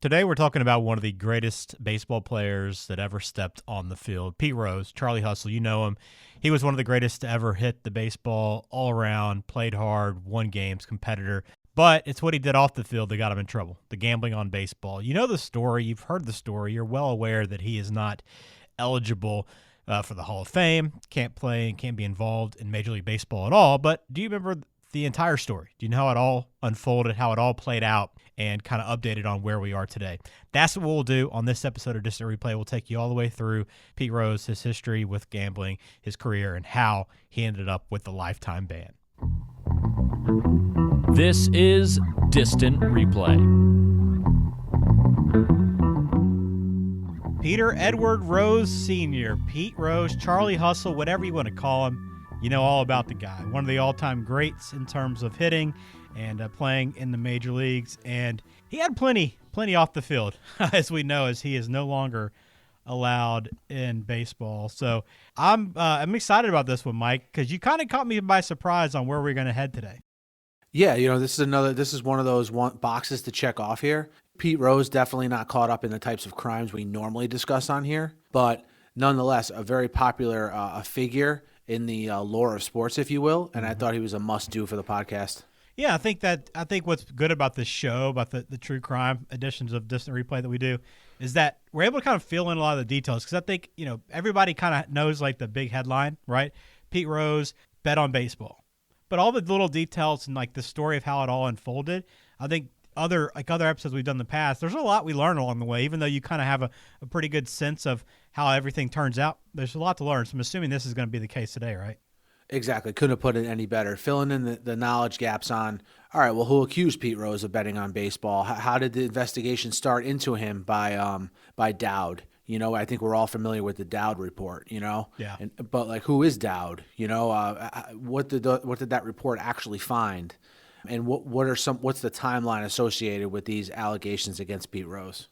Today we're talking about one of the greatest baseball players that ever stepped on the field, Pete Rose, Charlie Hustle. You know him. He was one of the greatest to ever hit the baseball all around, played hard, won games, competitor. But it's what he did off the field that got him in trouble, the gambling on baseball. You know the story. You've heard the story. You're well aware that he is not eligible for the Hall of Fame, can't play and can't be involved in Major League Baseball at all. But do you remember the entire story? Do you know how it all unfolded, how it all played out, and kind of updated on where we are today? That's what we'll do on this episode of Distant Replay. We'll take you all the way through Pete Rose, his history with gambling, his career, and how he ended up with the lifetime ban. This is Distant Replay. Peter Edward Rose Sr., Pete Rose, Charlie Hustle, whatever you want to call him. You know all about the guy. One of the all-time greats in terms of hitting and playing in the major leagues. And he had plenty off the field, as we know, as he is no longer allowed in baseball. So I'm excited about this one, Mike, because you kind of caught me by surprise on where we're going to head today. Yeah, this is one of those boxes to check off here. Pete Rose definitely not caught up in the types of crimes we normally discuss on here, but nonetheless, a very popular a figure in the lore of sports, if you will, and I thought he was a must-do for the podcast. Yeah, I think what's good about this show, about the true crime editions of Distant Replay that we do, is that we're able to kind of fill in a lot of the details, because I think, everybody kind of knows like the big headline, right? Pete Rose bet on baseball. But all the little details and like the story of how it all unfolded, I think other episodes we've done in the past, there's a lot we learn along the way, even though you kind of have a pretty good sense of how everything turns out. There's a lot to learn. So I'm assuming this is going to be the case today, right? Exactly. Couldn't have put it any better. Filling in the knowledge gaps on, all right, well, who accused Pete Rose of betting on baseball? How did the investigation start into him by Dowd? I think we're all familiar with the Dowd report, Yeah. But like, who is Dowd? What did that report actually find? And what's the timeline associated with these allegations against Pete Rose?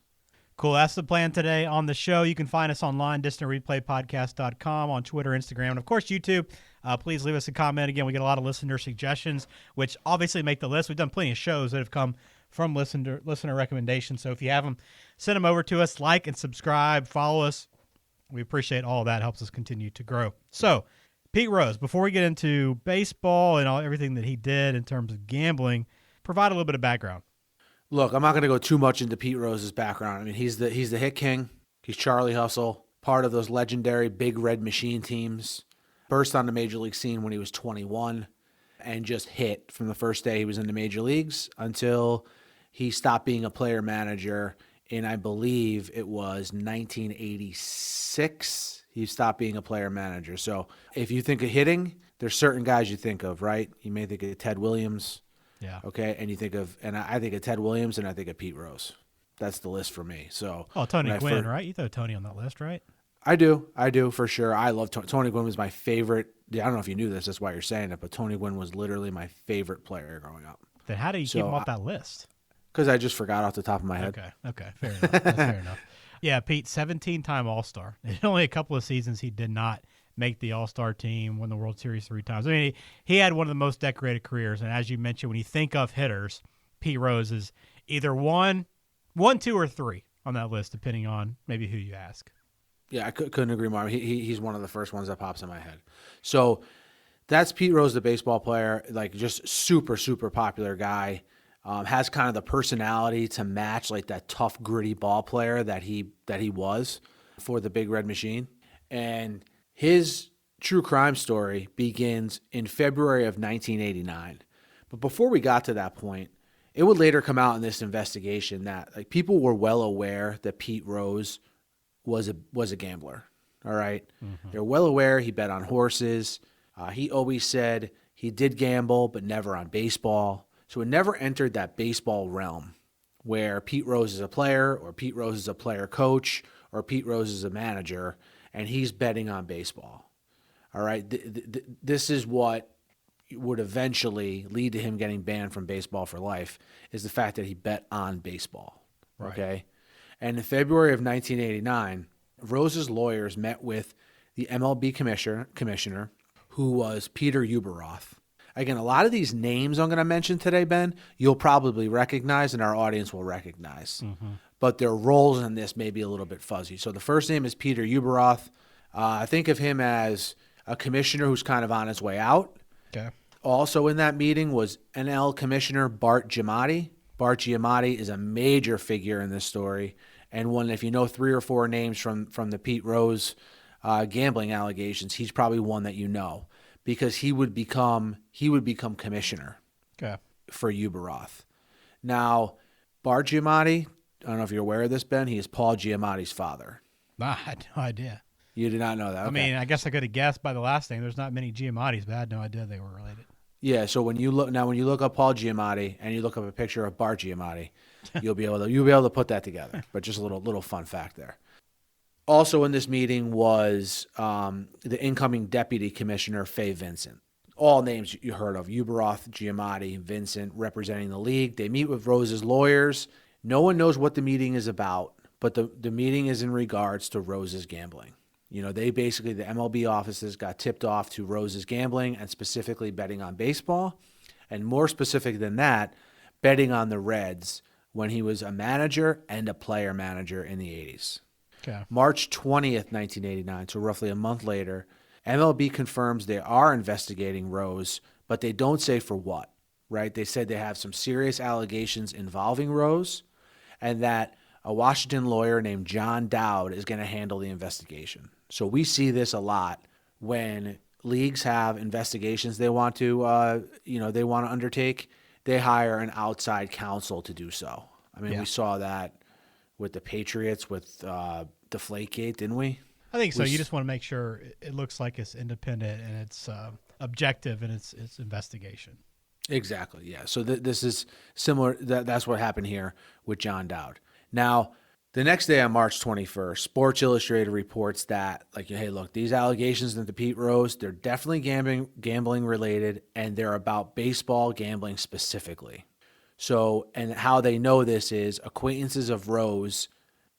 Cool. That's the plan today on the show. You can find us online, distantreplaypodcast.com, on Twitter, Instagram, and of course YouTube. Please leave us a comment. Again, we get a lot of listener suggestions, which obviously make the list. We've done plenty of shows that have come from listener recommendations. So if you have them, send them over to us, like and subscribe, follow us. We appreciate all of that. It helps us continue to grow. So Pete Rose, before we get into baseball and everything that he did in terms of gambling, provide a little bit of background. Look, I'm not going to go too much into Pete Rose's background. I mean, he's the hit king. He's Charlie Hustle, part of those legendary Big Red Machine teams. Burst on the major league scene when he was 21 and just hit from the first day he was in the major leagues until he stopped being a player manager in, I believe it was 1986. He stopped being a player manager. So if you think of hitting, there's certain guys you think of, right? You may think of Ted Williams. Yeah. Okay. And I think of Ted Williams and I think of Pete Rose. That's the list for me. So. Oh, Tony Gwynn, right? You throw Tony on that list, right? I do for sure. I love Tony Gwynn was my favorite. I don't know if you knew this. That's why you're saying it. But Tony Gwynn was literally my favorite player growing up. Then how do you keep him off that list? Because I just forgot off the top of my head. Okay. Fair enough. That's fair enough. Yeah, Pete, 17-time All-Star. In only a couple of seasons, he did not make the All-Star team, won the World Series 3 times. I mean, he had one of the most decorated careers. And as you mentioned, when you think of hitters, Pete Rose is either one, 2, or 3 on that list, depending on maybe who you ask. Yeah, I couldn't agree more. He's one of the first ones that pops in my head. So that's Pete Rose, the baseball player, like just super, super popular guy. Has kind of the personality to match like that tough, gritty ball player that he was for the Big Red Machine. And his true crime story begins in February of 1989. But before we got to that point, it would later come out in this investigation that like people were well aware that Pete Rose was a gambler. All right. Mm-hmm. They're well aware he bet on horses. He always said he did gamble, but never on baseball. So it never entered that baseball realm where Pete Rose is a player or Pete Rose is a player coach or Pete Rose is a manager and he's betting on baseball. All right. This is what would eventually lead to him getting banned from baseball for life is the fact that he bet on baseball. Right. Okay. And in February of 1989, Rose's lawyers met with the MLB commissioner, who was Peter Yubaroth. Again, a lot of these names I'm going to mention today, Ben, you'll probably recognize and our audience will recognize. But their roles in this may be a little bit fuzzy. So the first name is Peter Yubaroth. I think of him as a commissioner who's kind of on his way out. Okay. Also in that meeting was NL Commissioner Bart Jamadi. Bart Giamatti is a major figure in this story, and one, if you know 3 or 4 names from the Pete Rose gambling allegations, he's probably one that you know, because he would become commissioner for Yubaroth. Now, Bart Giamatti, I don't know if you're aware of this, Ben, he is Paul Giamatti's father. Nah, I had no idea. You did not know that? Okay. I mean, I guess I could have guessed by the last name. There's not many Giamattis, but I had no idea they were related. Yeah, so when you look up Paul Giamatti and you look up a picture of Bart Giamatti, you'll be able to put that together. But just a little fun fact there. Also in this meeting was the incoming deputy commissioner, Faye Vincent. All names you heard of: Yubaroth, Giamatti, Vincent, representing the league. They meet with Rose's lawyers. No one knows what the meeting is about, but the meeting is in regards to Rose's gambling. You know, the MLB offices got tipped off to Rose's gambling and specifically betting on baseball. And more specific than that, betting on the Reds when he was a manager and a player manager in the 80s. Okay. March 20th, 1989, so roughly a month later, MLB confirms they are investigating Rose, but they don't say for what, right? They said they have some serious allegations involving Rose and that a Washington lawyer named John Dowd is going to handle the investigation. So we see this a lot when leagues have investigations they want to undertake. They hire an outside counsel to do so. I mean, we saw that with the Patriots with Deflategate, didn't we? I think so. You just want to make sure it looks like it's independent and it's objective in its investigation. Exactly, yeah. So this is similar. That's what happened here with John Dowd. Now, the next day on March 21st, Sports Illustrated reports that, like, hey, look, these allegations into Pete Rose, they're definitely gambling related, and they're about baseball gambling specifically. So, and how they know this is acquaintances of Rose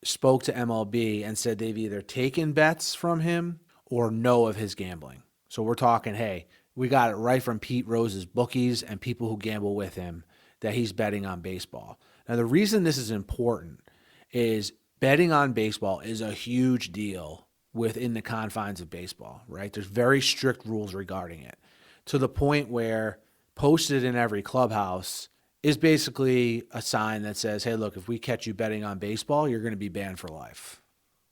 spoke to MLB and said they've either taken bets from him or know of his gambling. So we're talking, hey, we got it right from Pete Rose's bookies and people who gamble with him that he's betting on baseball. Now, the reason this is important is betting on baseball is a huge deal within the confines of baseball, right? There's very strict rules regarding it, to the point where posted in every clubhouse is basically a sign that says, hey, look, if we catch you betting on baseball, you're going to be banned for life.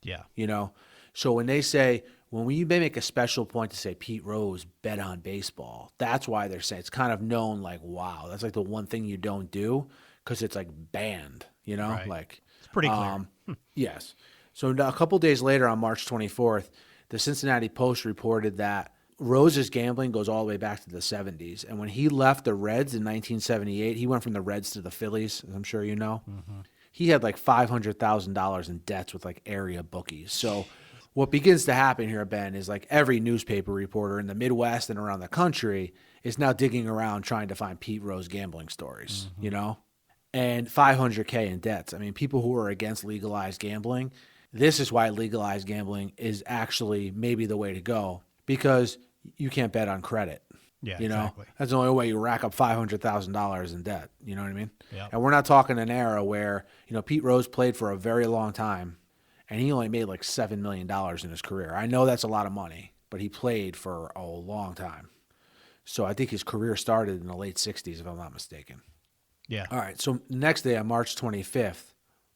Yeah. You know? So when we make a special point to say Pete Rose bet on baseball, that's why they're saying it's kind of known like, wow, that's like the one thing you don't do because it's like banned, you know? Right. Like, it's pretty clear. Yes. So a couple days later on March 24th, the Cincinnati Post reported that Rose's gambling goes all the way back to the 70s. And when he left the Reds in 1978, he went from the Reds to the Phillies, as I'm sure you know. Mm-hmm. He had like $500,000 in debts with like area bookies. So what begins to happen here, Ben, is like every newspaper reporter in the Midwest and around the country is now digging around trying to find Pete Rose gambling stories, you know? And $500K in debts. I mean, people who are against legalized gambling, this is why legalized gambling is actually maybe the way to go, because you can't bet on credit. Yeah, you know, exactly. That's the only way you rack up $500,000 in debt. You know what I mean? Yep. And we're not talking an era where, you know, Pete Rose played for a very long time and he only made like $7 million in his career. I know that's a lot of money, but he played for a long time. So I think his career started in the late 60s, if I'm not mistaken. Yeah. All right. So next day on March 25th,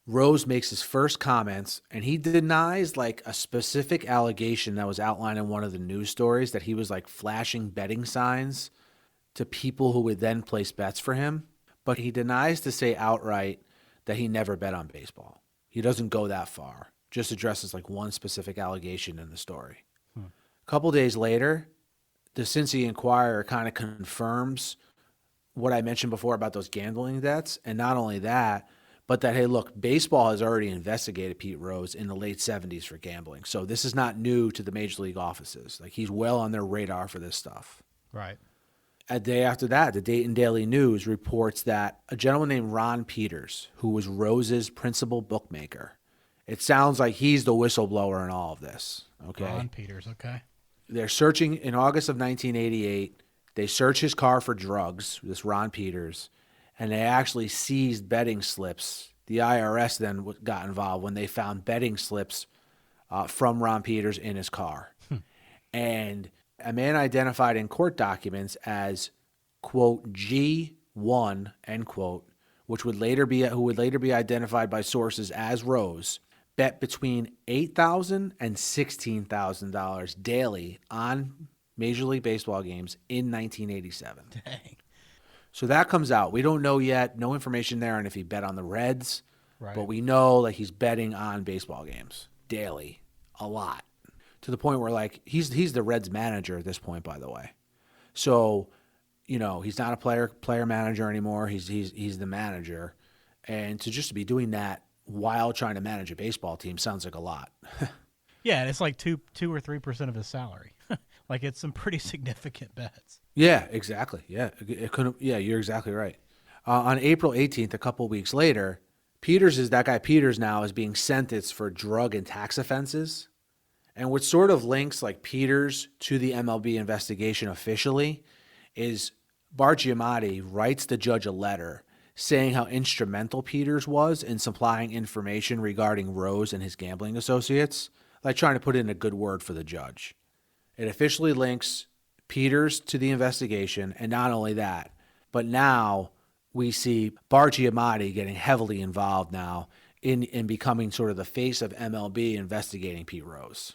Rose makes his first comments, and he denies like a specific allegation that was outlined in one of the news stories that he was like flashing betting signs to people who would then place bets for him. But he denies to say outright that he never bet on baseball. He doesn't go that far, just addresses like one specific allegation in the story. A couple days later, the Cincy Enquirer kind of confirms what I mentioned before about those gambling debts. And not only that, but that, hey, look, baseball has already investigated Pete Rose in the late 70s for gambling. So this is not new to the major league offices. Like, he's well on their radar for this stuff. Right. A day after that, the Dayton Daily News reports that a gentleman named Ron Peters, who was Rose's principal bookmaker, it sounds like he's the whistleblower in all of this. Okay. Ron Peters, okay. They're searching in August of 1988. They search his car for drugs, this Ron Peters, and they actually seized betting slips. The IRS then got involved when they found betting slips from Ron Peters in his car. And a man identified in court documents as, quote, G1, end quote, who would later be identified by sources as Rose, bet between $8,000 and $16,000 daily on Major League Baseball games in 1987. Dang. So that comes out. We don't know yet, no information there on if he bet on the Reds, Right. but we know like he's betting on baseball games daily, a lot, to the point where like he's the Reds manager at this point, by the way. So, you know, he's not a player manager anymore. He's the manager, and to be doing that while trying to manage a baseball team sounds like a lot. Yeah, and it's like 2 or 3% of his salary. Like it's some pretty significant bets. Yeah, exactly. Yeah, it couldn't. Yeah, you're exactly right. On April 18th, a couple weeks later, that guy Peters now is being sentenced for drug and tax offenses, and what sort of links like Peters to the MLB investigation officially is Bart Jamadi writes the judge a letter saying how instrumental Peters was in supplying information regarding Rose and his gambling associates, like trying to put in a good word for the judge. It officially links Peters to the investigation, and not only that, but now we see Bart Giamatti getting heavily involved now in becoming sort of the face of MLB investigating Pete Rose.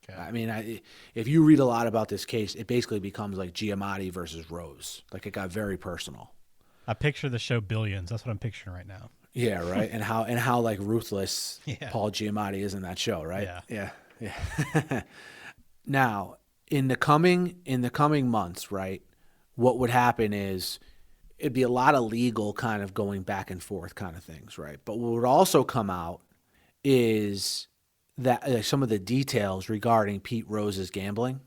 Okay. I mean, if you read a lot about this case, it basically becomes like Giamatti versus Rose. Like it got very personal. I picture the show Billions. That's what I'm picturing right now. Yeah, right. and how like ruthless Paul Giamatti is in that show, right? Yeah. Now, in the coming months, right, what would happen is it'd be a lot of legal kind of going back and forth kind of things, right? But what would also come out is that some of the details regarding Pete Rose's gambling,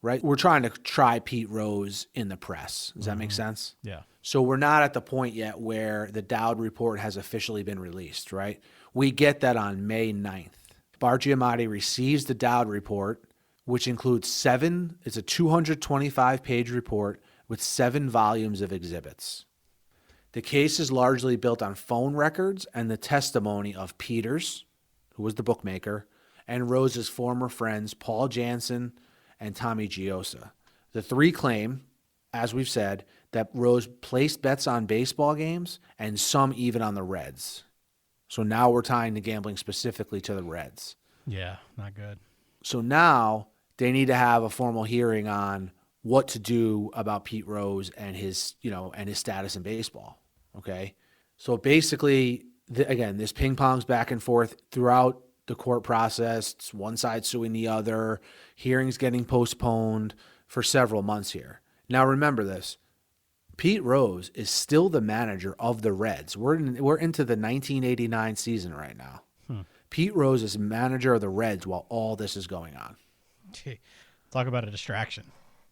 right? We're trying to try Pete Rose in the press. Does that make sense? Yeah. So we're not at the point yet where the Dowd report has officially been released, right? We get that on May 9th. Bart Giamatti receives the Dowd report, which includes it's a 225-page report with 7 volumes of exhibits. The case is largely built on phone records and the testimony of Peters, who was the bookmaker, and Rose's former friends Paul Jansen and Tommy Giosa. The 3 claim, as we've said, that Rose placed bets on baseball games and some even on the Reds. So now we're tying the gambling specifically to the Reds. Yeah, not good. So now they need to have a formal hearing on what to do about Pete Rose and his status in baseball. Okay. So basically, again, this ping pongs back and forth throughout the court process. It's one side suing the other, hearings getting postponed for several months here. Now remember this. Pete Rose is still the manager of the Reds. We're into the 1989 season right now. Pete Rose is manager of the Reds while all this is going on. Gee, talk about a distraction.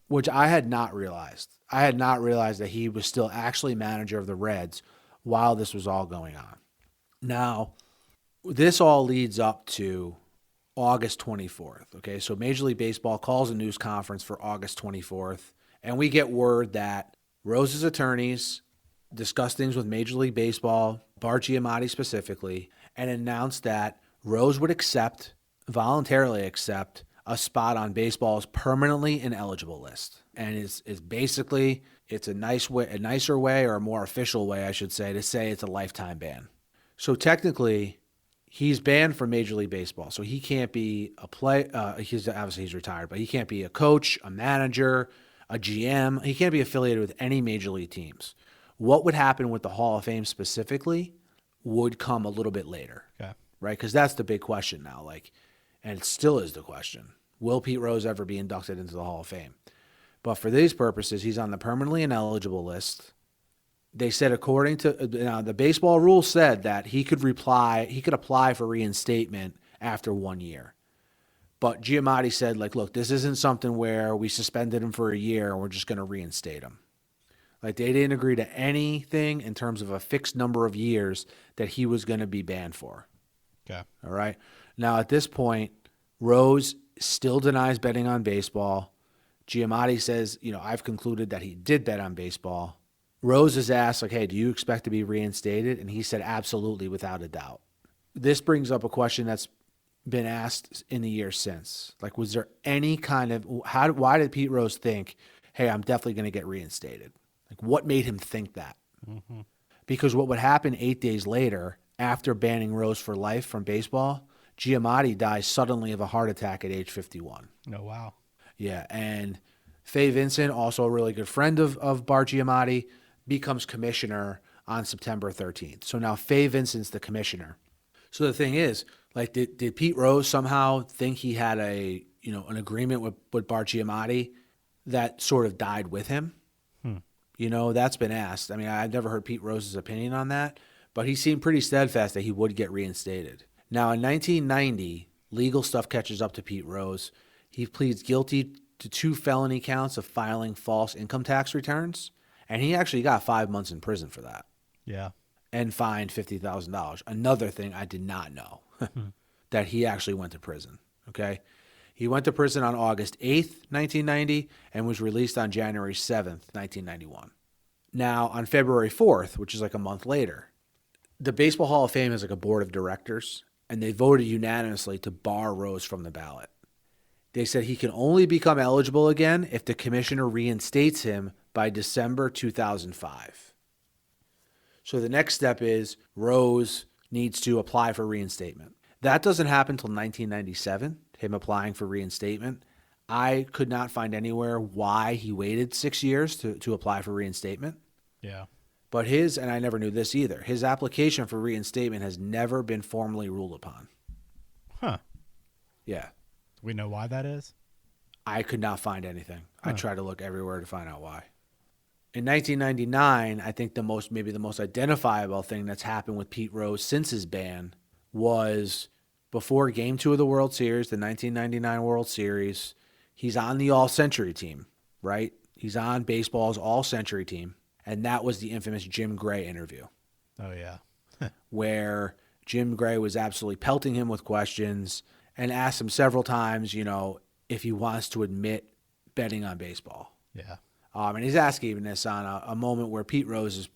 Which I had not realized. I had not realized that he was still actually manager of the Reds while this was all going on. Now, this all leads up to August 24th. Okay, so Major League Baseball calls a news conference for August 24th, and we get word that Rose's attorneys discussed things with Major League Baseball, Bart Giamatti specifically, and announced that Rose would voluntarily accept a spot on baseball's permanently ineligible list. And it's basically a nicer way, or a more official way, I should say, to say it's a lifetime ban. So technically, he's banned from Major League Baseball. So he can't be he's retired, but he can't be a coach, a manager, a GM. He can't be affiliated with any major league teams. What would happen with the Hall of Fame specifically would come a little bit later. Okay. Right? Because that's the big question now. And it still is the question. Will Pete Rose ever be inducted into the Hall of Fame? But for these purposes, he's on the permanently ineligible list. They said according to the baseball rules said that he could apply for reinstatement after 1 year. But Giamatti said, look, this isn't something where we suspended him for a year and we're just going to reinstate him. They didn't agree to anything in terms of a fixed number of years that he was going to be banned for. Okay. All right. Now, at this point, Rose still denies betting on baseball. Giamatti says, I've concluded that he did bet on baseball. Rose is asked, like, hey, do you expect to be reinstated? And he said, absolutely, without a doubt. This brings up a question that's been asked in the years since. Like, was there any kind of, why did Pete Rose think, hey, I'm definitely going to get reinstated? Like, what made him think that? Mm-hmm. Because what would happen 8 days later, after banning Rose for life from baseball, Giamatti dies suddenly of a heart attack at age 51. Oh, wow. Yeah, and Fay Vincent, also a really good friend of Bart Giamatti, becomes commissioner on September 13th. So now Fay Vincent's the commissioner. So the thing is, like, did Pete Rose somehow think he had an agreement with Bart Giamatti that sort of died with him? That's been asked. I mean, I've never heard Pete Rose's opinion on that, but he seemed pretty steadfast that he would get reinstated. Now, in 1990, legal stuff catches up to Pete Rose. He pleads guilty to 2 felony counts of filing false income tax returns, and he actually got 5 months in prison for that. Yeah. And fined $50,000. Another thing I did not know, that he actually went to prison, okay? He went to prison on August 8th, 1990, and was released on January 7th, 1991. Now, on February 4th, which is like a month later, the Baseball Hall of Fame has like a board of directors, and they voted unanimously to bar Rose from the ballot. They said he can only become eligible again if the commissioner reinstates him by December 2005. So the next step is Rose needs to apply for reinstatement. That doesn't happen until 1997, him applying for reinstatement. I could not find anywhere why he waited 6 years to apply for reinstatement. Yeah. But and I never knew this either, his application for reinstatement has never been formally ruled upon. Huh. Yeah. Do we know why that is? I could not find anything. I tried to look everywhere to find out why. In 1999, I think maybe the most identifiable thing that's happened with Pete Rose since his ban was before Game 2 of the World Series, the 1999 World Series. He's on the All-Century team, right? He's on baseball's All-Century team. And that was the infamous Jim Gray interview. Oh, yeah. Where Jim Gray was absolutely pelting him with questions and asked him several times, if he wants to admit betting on baseball. Yeah. And he's asking this on a moment where Pete Rose is,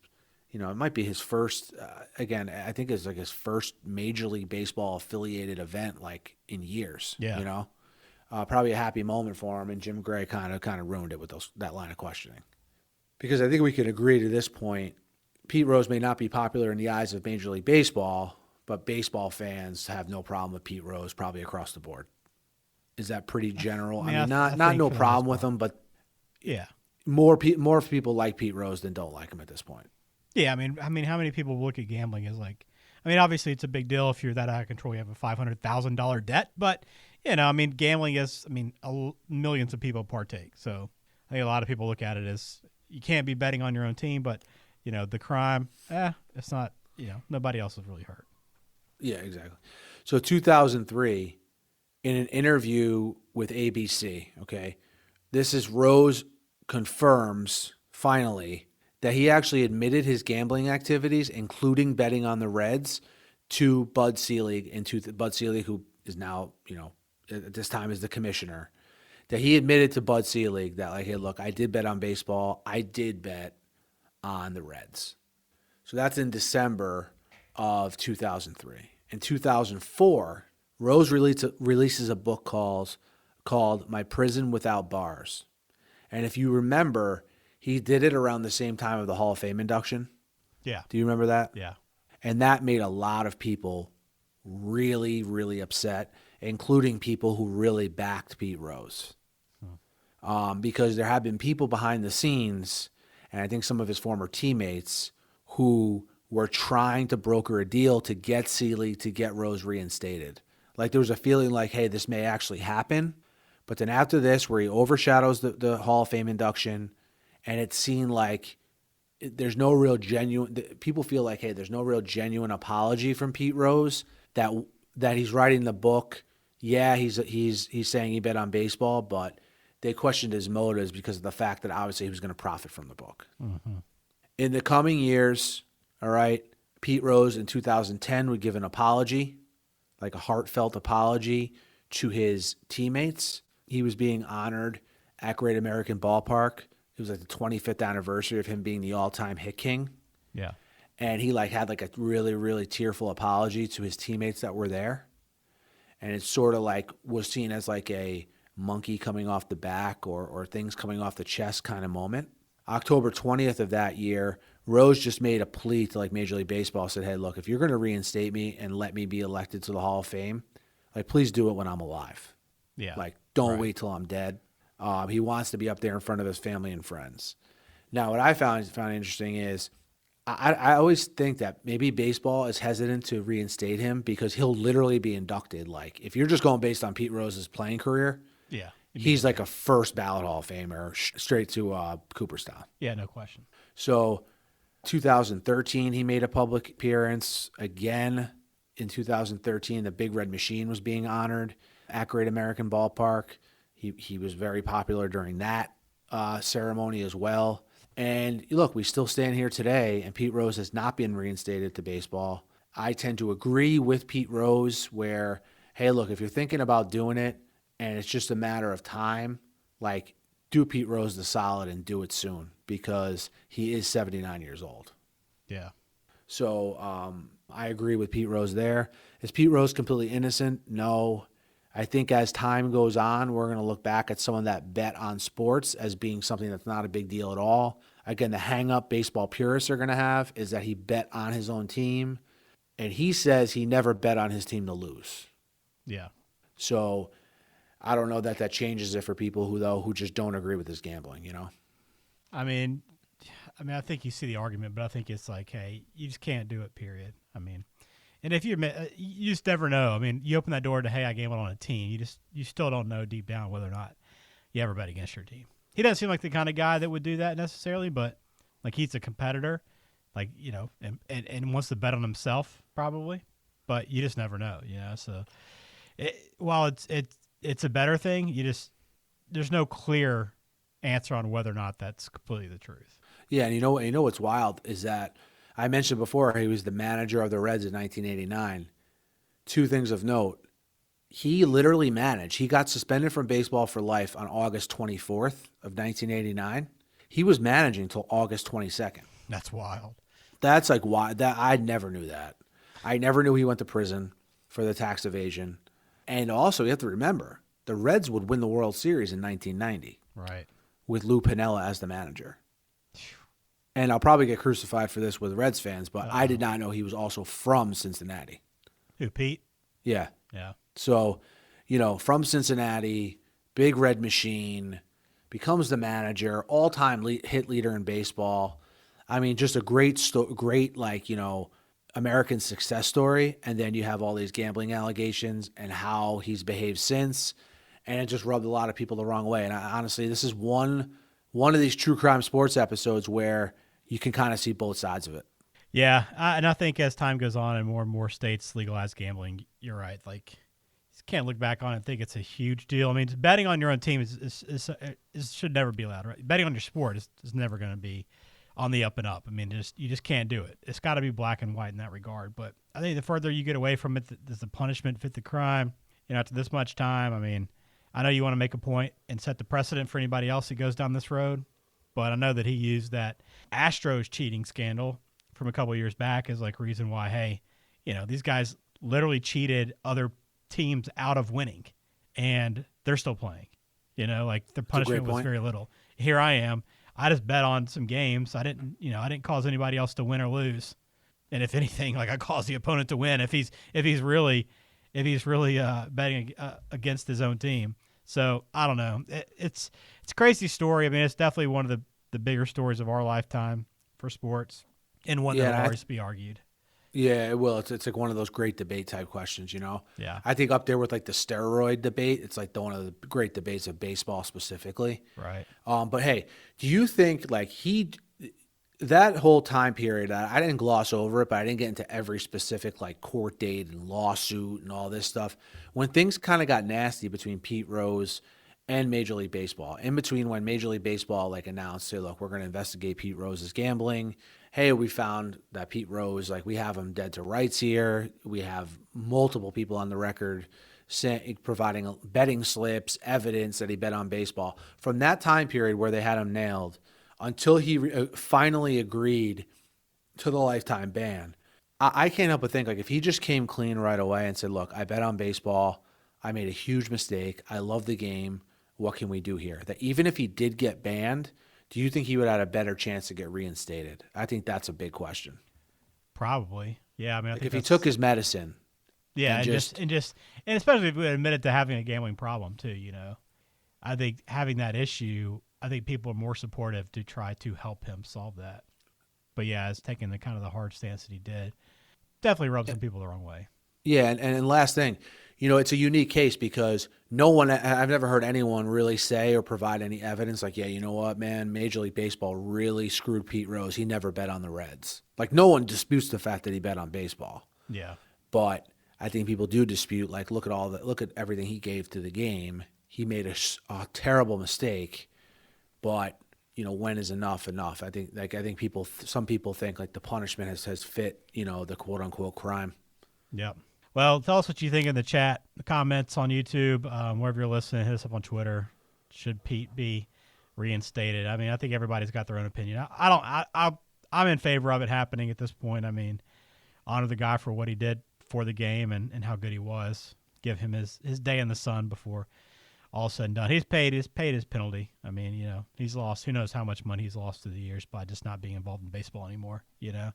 it might be his first, again, I think it's like his first Major League Baseball affiliated event like in years. Yeah. Probably a happy moment for him, and Jim Gray kind of ruined it with that line of questioning. Because I think we can agree to this point, Pete Rose may not be popular in the eyes of Major League Baseball, but baseball fans have no problem with Pete Rose probably across the board. Is that pretty general? I mean, not no problem with him, but yeah, more people like Pete Rose than don't like him at this point. Yeah, I mean, how many people look at gambling as like, I mean, obviously it's a big deal if you're that out of control. You have a $500,000 debt, but gambling is, millions of people partake. So I think a lot of people look at it as you can't be betting on your own team, but the crime, it's not, nobody else is really hurt. Yeah, exactly. So 2003, in an interview with ABC, okay, this is Rose confirms finally that he actually admitted his gambling activities, including betting on the Reds, to Bud Selig, Bud Selig, who is now, at this time is the commissioner, that he admitted to Bud Selig that, like, hey, look, I did bet on baseball. I did bet on the Reds. So that's in December of 2003. In 2004, Rose releases a book called My Prison Without Bars. And if you remember, he did it around the same time of the Hall of Fame induction. Yeah. Do you remember that? Yeah. And that made a lot of people really, really upset, including people who really backed Pete Rose. Because there have been people behind the scenes, and I think some of his former teammates, who were trying to broker a deal to get Selig to get Rose reinstated. Like, there was a feeling like, hey, this may actually happen. But then after this, where he overshadows the Hall of Fame induction, and it seemed like there's no real genuine, people feel like, hey, there's no real genuine apology from Pete Rose, that he's writing the book. Yeah, he's saying he bet on baseball, but they questioned his motives because of the fact that obviously he was going to profit from the book. Mm-hmm. In the coming years, all right, Pete Rose in 2010 would give an apology, like a heartfelt apology to his teammates. He was being honored at Great American Ballpark. It was like the 25th anniversary of him being the all-time hit king. Yeah. And he like had like a really, really tearful apology to his teammates that were there. And it sort of like was seen as like a monkey coming off the back or things coming off the chest kind of moment. October 20th of that year, Rose just made a plea to like Major League Baseball, said, hey, look, if you're going to reinstate me and let me be elected to the Hall of Fame, like please do it when I'm alive. Yeah. Like don't wait till I'm dead. He wants to be up there in front of his family and friends. Now, what I found interesting is I always think that maybe baseball is hesitant to reinstate him because he'll literally be inducted. Like if you're just going based on Pete Rose's playing career, Yeah. he's like a first ballot Hall of Famer straight to Cooperstown. Yeah, no question. So 2013, he made a public appearance. Again, in 2013, the Big Red Machine was being honored at Great American Ballpark. He was very popular during that ceremony as well. And look, we still stand here today, and Pete Rose has not been reinstated to baseball. I tend to agree with Pete Rose where, hey, look, if you're thinking about doing it and it's just a matter of time, like do Pete Rose the solid and do it soon because he is 79 years old. Yeah. So I agree with Pete Rose there. Is Pete Rose completely innocent? No. I think as time goes on, we're going to look back at someone that bet on sports as being something that's not a big deal at all. Again, the hang-up baseball purists are going to have is that he bet on his own team, and he says he never bet on his team to lose. Yeah. So I don't know that changes it for people who just don't agree with his gambling, you know? I mean, I think you see the argument, but I think it's like, hey, you just can't do it, period. I mean, and if you just never know. I mean, you open that door to, hey, I gambled on a team. You still don't know deep down whether or not you ever bet against your team. He doesn't seem like the kind of guy that would do that necessarily, but like he's a competitor, like, you know, and wants to bet on himself probably, but you just never know, you know? So while it's a better thing, there's no clear answer on whether or not that's completely the truth. Yeah, and you know what's wild is that I mentioned before he was the manager of the Reds in 1989. Two things of note. He literally managed. He got suspended from baseball for life on August 24th of 1989. He was managing until August 22nd. That's wild. That's like why that I never knew that. I never knew he went to prison for the tax evasion. And also, you have to remember, the Reds would win the World Series in 1990. Right. With Lou Piniella as the manager. And I'll probably get crucified for this with Reds fans, but I did not know he was also from Cincinnati. Who, Pete? Yeah. Yeah. So, you know, from Cincinnati, Big Red Machine, becomes the manager, all-time hit leader in baseball. I mean, just a great, like, you know, American success story. And then you have all these gambling allegations and how he's behaved since. And it just rubbed a lot of people the wrong way. And honestly, this is one of these true crime sports episodes where you can kind of see both sides of it. Yeah, and I think as time goes on and more states legalize gambling, you're right. Like, you can't look back on it and think it's a huge deal. I mean, betting on your own team should never be allowed. Right? Betting on your sport is never going to be on the up and up. I mean, you just can't do it. It's got to be black and white in that regard. But I think the further you get away from it, does the punishment fit the crime? You know, after this much time, I mean, I know you want to make a point and set the precedent for anybody else that goes down this road, but I know that he used that Astros cheating scandal from a couple of years back as like reason why, hey, you know, these guys literally cheated other teams out of winning and they're still playing. You know, like the punishment was very little. Here I am. I just bet on some games. I didn't cause anybody else to win or lose. And if anything, like I caused the opponent to win if he's really betting against his own team. So I don't know. It's a crazy story. I mean, it's definitely one of the bigger stories of our lifetime for sports, and one that will always be argued. Yeah, it will. It's like one of those great debate type questions, you know? Yeah. I think up there with like the steroid debate, it's like one of the great debates of baseball specifically. Right. But hey, do you think like that whole time period, I didn't gloss over it, but I didn't get into every specific like court date and lawsuit and all this stuff. When things kind of got nasty between Pete Rose and Major League Baseball, in between when Major League Baseball like announced, say, look, we're going to investigate Pete Rose's gambling. Hey, we found that Pete Rose, like we have him dead to rights here. We have multiple people on the record providing betting slips, evidence that he bet on baseball. From that time period where they had him nailed until he finally agreed to the lifetime ban, I can't help but think, like, if he just came clean right away and said, look, I bet on baseball, I made a huge mistake, I love the game, what can we do here? That even if he did get banned, do you think he would have had a better chance to get reinstated? I think that's a big question. Probably. Yeah, I mean, I think if he took his medicine. Yeah, and especially if we admitted to having a gambling problem too, you know. I think having that issue, I think people are more supportive to try to help him solve that. But yeah, it's taking the kind of the hard stance that he did. Definitely rubbed some people the wrong way. Yeah, and last thing, you know, it's a unique case because I've never heard anyone really say or provide any evidence like, yeah, you know what, man, Major League Baseball really screwed Pete Rose. He never bet on the Reds. Like, no one disputes the fact that he bet on baseball. Yeah. But I think people do dispute, like, look at everything he gave to the game. He made a terrible mistake, but, you know, when is enough? I think some people think like the punishment has fit, you know, the quote unquote crime. Yep. Well, tell us what you think in the chat, the comments on YouTube, wherever you're listening. Hit us up on Twitter. Should Pete be reinstated? I mean, I think everybody's got their own opinion. I'm in favor of it happening at this point. I mean, honor the guy for what he did for the game and how good he was. Give him his day in the sun before all said and done. He's paid his penalty. I mean, you know, he's lost. Who knows how much money he's lost through the years by just not being involved in baseball anymore. You know,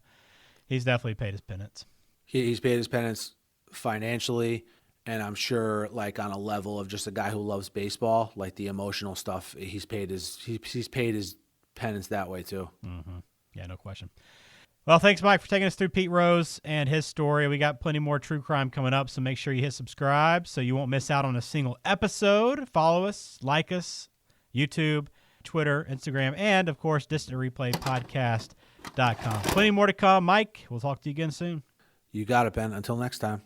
he's definitely paid his penance. He's paid his penance financially, and I'm sure, like, on a level of just a guy who loves baseball, like the emotional stuff, he's paid his penance that way too. Mm-hmm. Yeah, no question. Well, thanks, Mike, for taking us through Pete Rose and his story. We got plenty more true crime coming up, so make sure you hit subscribe so you won't miss out on a single episode. Follow us, like us, YouTube, Twitter, Instagram, and, of course, DistantReplayPodcast.com. Plenty more to come. Mike, we'll talk to you again soon. You got it, Ben. Until next time.